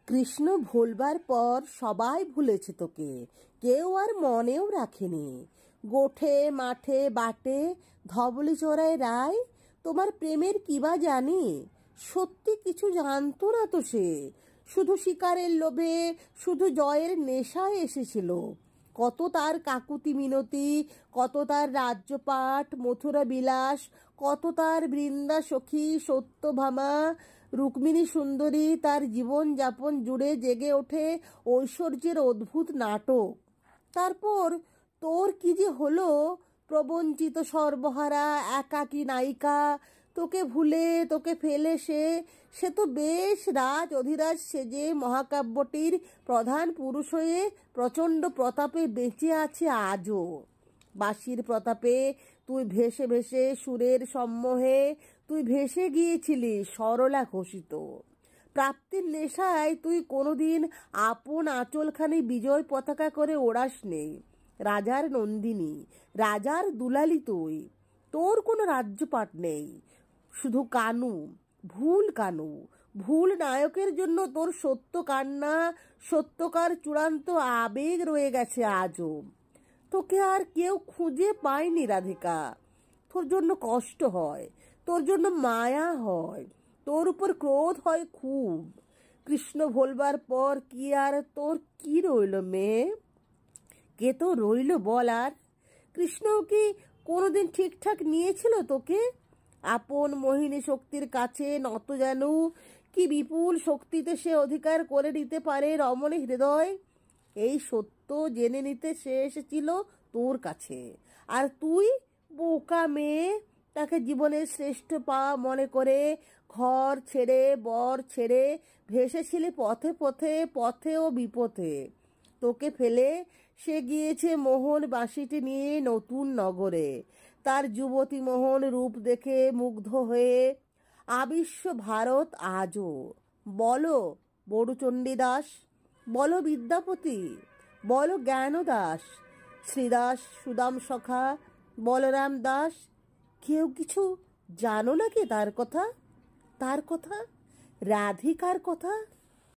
কৃষ্ণ ভুলবার পর সবাই ভুলেছে তোকে, কেউ আর মনেও রাখেনি। গোঠে মাঠে বাটে ধবলি চড়ায় রায়, তোমার প্রেমের কিবা জানি, সত্যি কিছু জানতো না তো সে। শুধু শিকারের লোভে, শুধু জয়ের নেশায় এসেছিল। কত তার কাকুতি মিনতি, কত তার রাজ্যপাট মথুরা বিলাস, কত তার বৃন্দা সখী সত্যভামা রুক্মিণী সুন্দরী, তার জীবন যাপন জুড়ে জেগে ওঠে ঐশ্বর্যের অদ্ভুত নাটক। তারপর তোর কি যে হলো, প্রবঞ্চিত সর্বহারা একাকী নায়িকা। তোকে ভুলে তোকে ফেলে সে তো বেশ রাজ অধিরাজ সেজে মহাকাব্যটির প্রধান পুরুষ হয়ে প্রচণ্ড প্রতাপে বেঁচে আছে আজও। বাঁশির প্রতাপে তুই ভেসে ভেসে সুরের সম্মোহে তুই ভেসে গিয়েছিলি সরলা ঘোষিত। প্রাপ্তির নেশায় তুই কোনোদিন আপন আঁচলখানি বিজয় পতাকা করে ওড়াস নেই। রাজার নন্দিনী, রাজার দুলালি তুই। তোর কোনো রাজ্যপাট নেই, শুধু কানু, ভুল কানু। ভুল নায়কের জন্য তোর সত্য কান্না, সত্যকার চূড়ান্ত আবেগ রয়ে গেছে আজও। তোকে আর কেউ খুঁজে পায়নি রাধিকা। তোর জন্য কষ্ট হয়, তোর জন্য মায়া হয়, তোর উপর ক্রোধ হয় খুব। কৃষ্ণ ভোলবার পর কি আর তোর কি রইল মেয়ে? কে তো রইল বল আর? কৃষ্ণও কি কোনোদিন ঠিকঠাক নিয়েছিল তোকে? আপন মোহিনী শক্তির কাছে নত যেন, কি বিপুল শক্তিতে সে অধিকার করে নিতে পারে রমণী হৃদয়। এই সত্য জেনে নিতে সে এসেছিল তোর কাছে, আর তুই বোকা মেয়ে তাকে জীবনের শ্রেষ্ঠ পাওয়া মনে করে ঘর ছেড়ে বর ছেড়ে ভেসেছিলি পথে পথে, পথে ও বিপথে। তোকে ফেলে সে গিয়েছে মোহন বাঁশিটি নিয়ে নতুন নগরে, তার যুবতী মোহন রূপ দেখে মুগ্ধ হয়ে। আবিশ্ব ভারত আজও। বলো বড়ুচণ্ডী দাস, বলো বিদ্যাপতি, বলো জ্ঞানদাস, শ্রীদাস, সুদাম সখা, বলরাম দাস, কেউ কিছু জানো নাকি তার কথা? তার কথা, রাধিকার কথা?